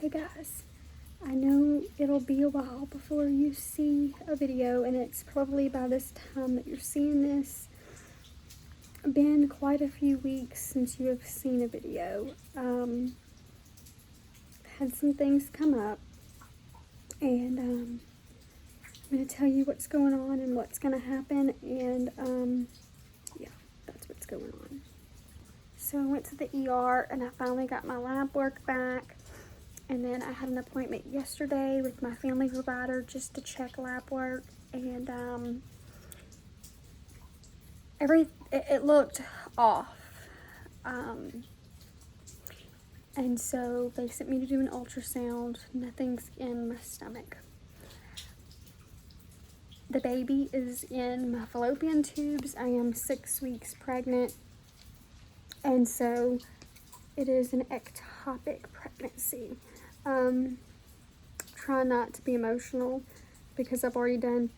Hey guys, I know it'll be a while before you see a video, and it's probably by this time that you're seeing this been quite a few weeks since you have seen a video. Had some things come up, and I'm going to tell you what's going on and what's going to happen, and yeah, that's what's going on. So I went to the ER and I finally got my lab work back. And then I had an appointment yesterday with my family provider just to check lab work, and it looked off. And so they sent me to do an ultrasound. Nothing's in my stomach. The baby is in my fallopian tubes. I am 6 weeks pregnant, and so it is an ectopic pregnancy. Try not to be emotional because I've already done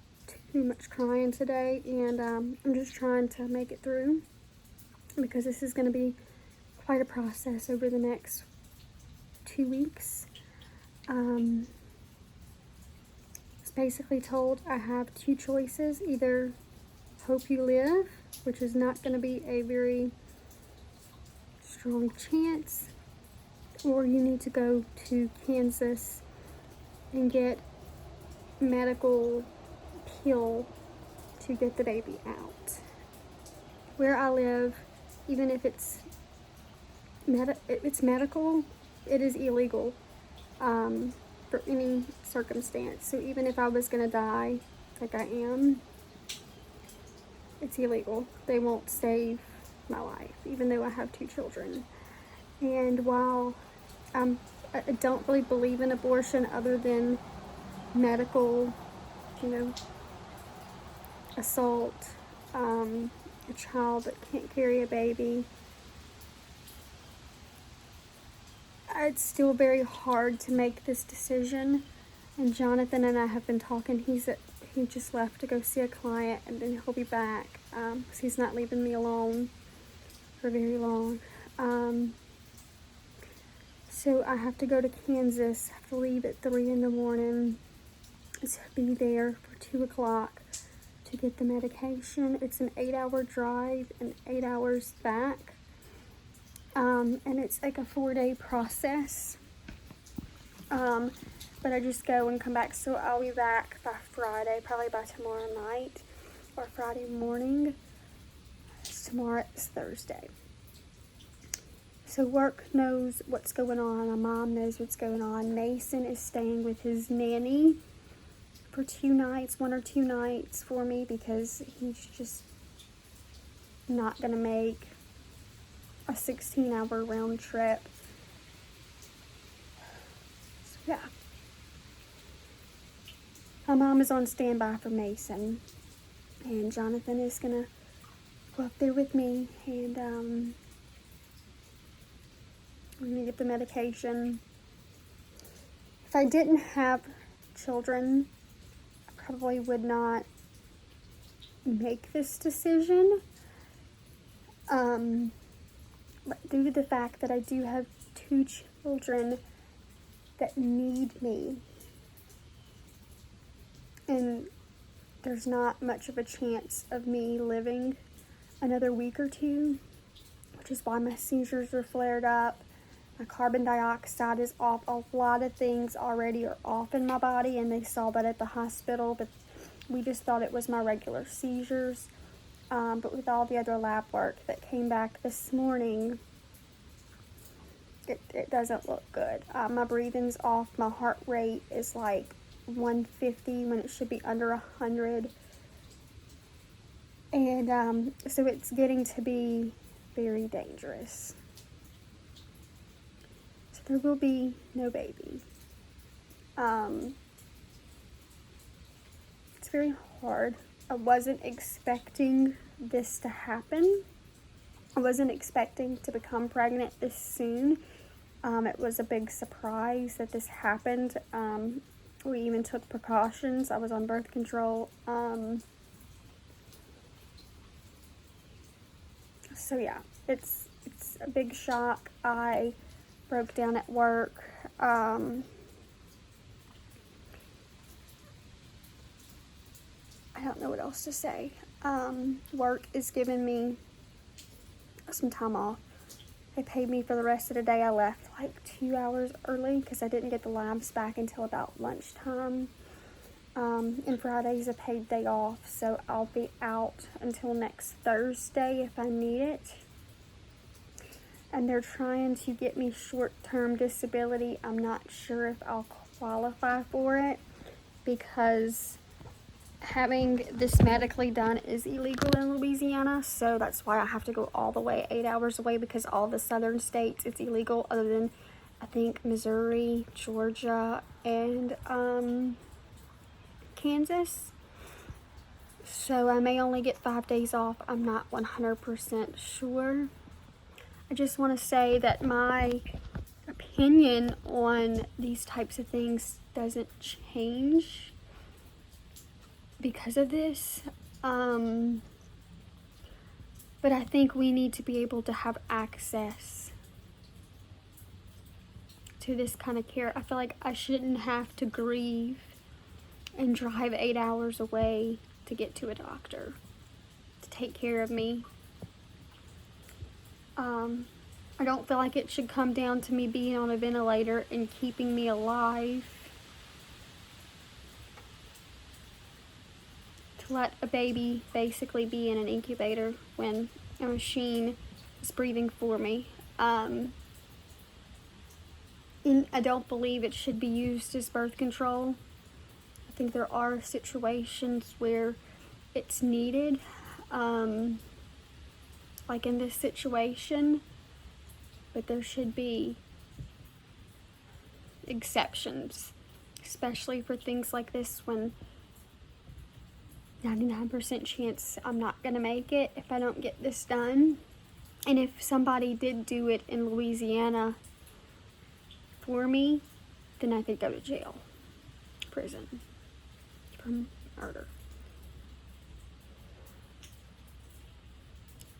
too much crying today, and I'm just trying to make it through because this is going to be quite a process over the next 2 weeks. I was basically told I have two choices: either hope you live, which is not going to be a very strong chance, or you need to go to Kansas and get medical pill to get the baby out. Where I live, even if it's medical, it is illegal for any circumstance. So even if I was gonna die, like I am, it's illegal. They won't save my life, even though I have 2 children. And while I don't really believe in abortion other than medical, assault, a child that can't carry a baby, it's still very hard to make this decision. And Jonathan and I have been talking. He just left to go see a client, and then he'll be back because he's not leaving me alone for very long. So I have to go to Kansas. I have to leave at 3 in the morning to be there for 2 o'clock to get the medication. It's an 8-hour drive and 8 hours back. And it's like a 4-day process. But I just go and come back. So I'll be back by Friday, probably by tomorrow night or Friday morning. Tomorrow is Thursday. So work knows what's going on. My mom knows what's going on. Mason is staying with his nanny for 2 nights, 1 or 2 nights for me, because he's just not going to make a 16-hour round trip. So yeah. My mom is on standby for Mason, and Jonathan is going to go up there with me, and I'm going to get the medication. If I didn't have children, I probably would not make this decision. But due to the fact that I do have 2 children that need me, and there's not much of a chance of me living another week or 2, which is why my seizures are flared up. My carbon dioxide is off. A lot of things already are off in my body, and they saw that at the hospital, but we just thought it was my regular seizures. But with all the other lab work that came back this morning, it doesn't look good. My breathing's off. My heart rate is like 150 when it should be under 100. And so it's getting to be very dangerous. There will be no baby. It's very hard. I wasn't expecting this to happen. I wasn't expecting to become pregnant this soon. It was a big surprise that this happened. We even took precautions. I was on birth control. So yeah, it's a big shock. I broke down at work. I don't know what else to say. Work is giving me some time off. They paid me for the rest of the day. I left like 2 hours early because I didn't get the labs back until about lunchtime. And Friday's a paid day off, so I'll be out until next Thursday if I need it. And they're trying to get me short-term disability. I'm not sure if I'll qualify for it because having this medically done is illegal in Louisiana, so that's why I have to go all the way 8 hours away, because all the southern states it's illegal other than I think Missouri, Georgia, and Kansas. So I may only get 5 days off. I'm not 100% sure. I just want to say that my opinion on these types of things doesn't change because of this. But I think we need to be able to have access to this kind of care. I feel like I shouldn't have to grieve and drive 8 hours away to get to a doctor to take care of me. I don't feel like it should come down to me being on a ventilator and keeping me alive to let a baby basically be in an incubator when a machine is breathing for me. And I don't believe it should be used as birth control. I think there are situations where it's needed, like in this situation, but there should be exceptions, especially for things like this when 99% chance I'm not gonna make it if I don't get this done. And if somebody did do it in Louisiana for me, then I could go to jail, prison, for murder.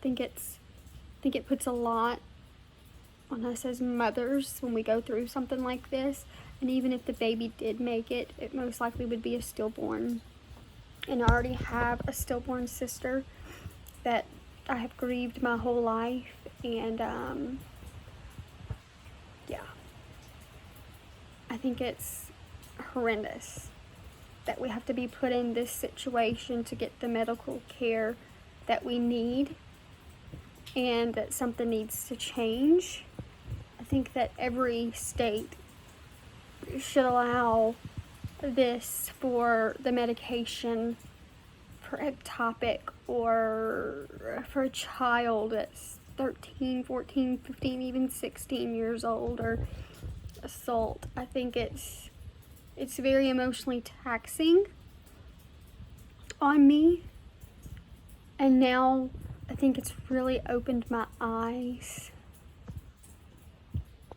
I think it puts a lot on us as mothers when we go through something like this. And even if the baby did make it, it most likely would be a stillborn. And I already have a stillborn sister that I have grieved my whole life. And yeah, I think it's horrendous that we have to be put in this situation to get the medical care that we need, and that something needs to change. I think that every state should allow this for the medication for ectopic, or for a child that's 13, 14, 15, even 16 years old, or assault. I think it's very emotionally taxing on me, and now I think it's really opened my eyes.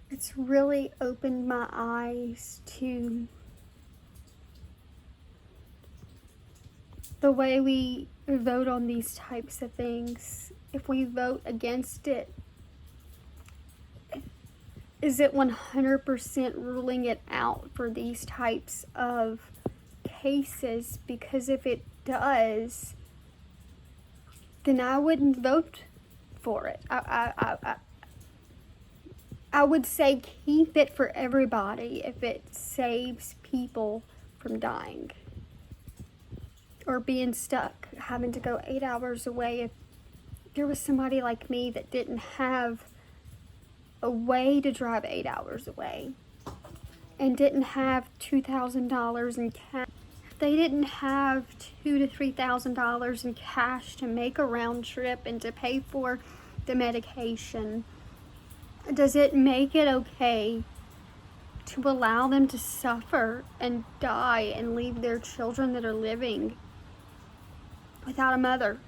It's really opened my eyes to the way we vote on these types of things. If we vote against it, is it 100% ruling it out for these types of cases? Because if it does, then I wouldn't vote for it. I would say keep it for everybody if it saves people from dying or being stuck, having to go 8 hours away. If there was somebody like me that didn't have a way to drive 8 hours away and didn't have $2,000 in cash, they didn't have $2,000 to $3,000 in cash to make a round trip and to pay for the medication, does it make it okay to allow them to suffer and die and leave their children that are living without a mother?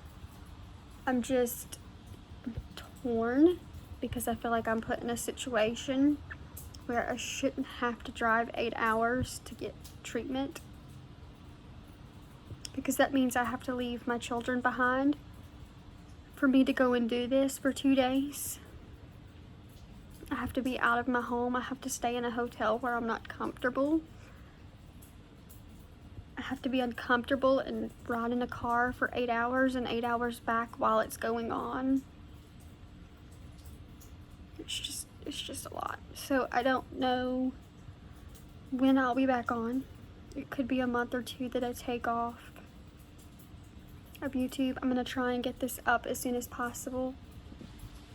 I'm just torn because I feel like I'm put in a situation where I shouldn't have to drive 8 hours to get treatment, because that means I have to leave my children behind for me to go and do this for 2 days. I have to be out of my home. I have to stay in a hotel where I'm not comfortable. I have to be uncomfortable and ride in a car for 8 hours and 8 hours back while it's going on. It's just a lot. So I don't know when I'll be back on. It could be a month or two that I take off of YouTube. I'm gonna try and get this up as soon as possible.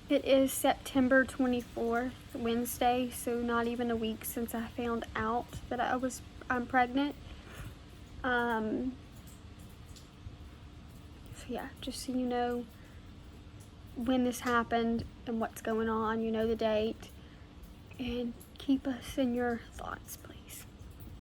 It is September 24th, Wednesday, so not even a week since I found out that I'm pregnant. So yeah, just so you know when this happened and what's going on, you know the date, and keep us in your thoughts, please.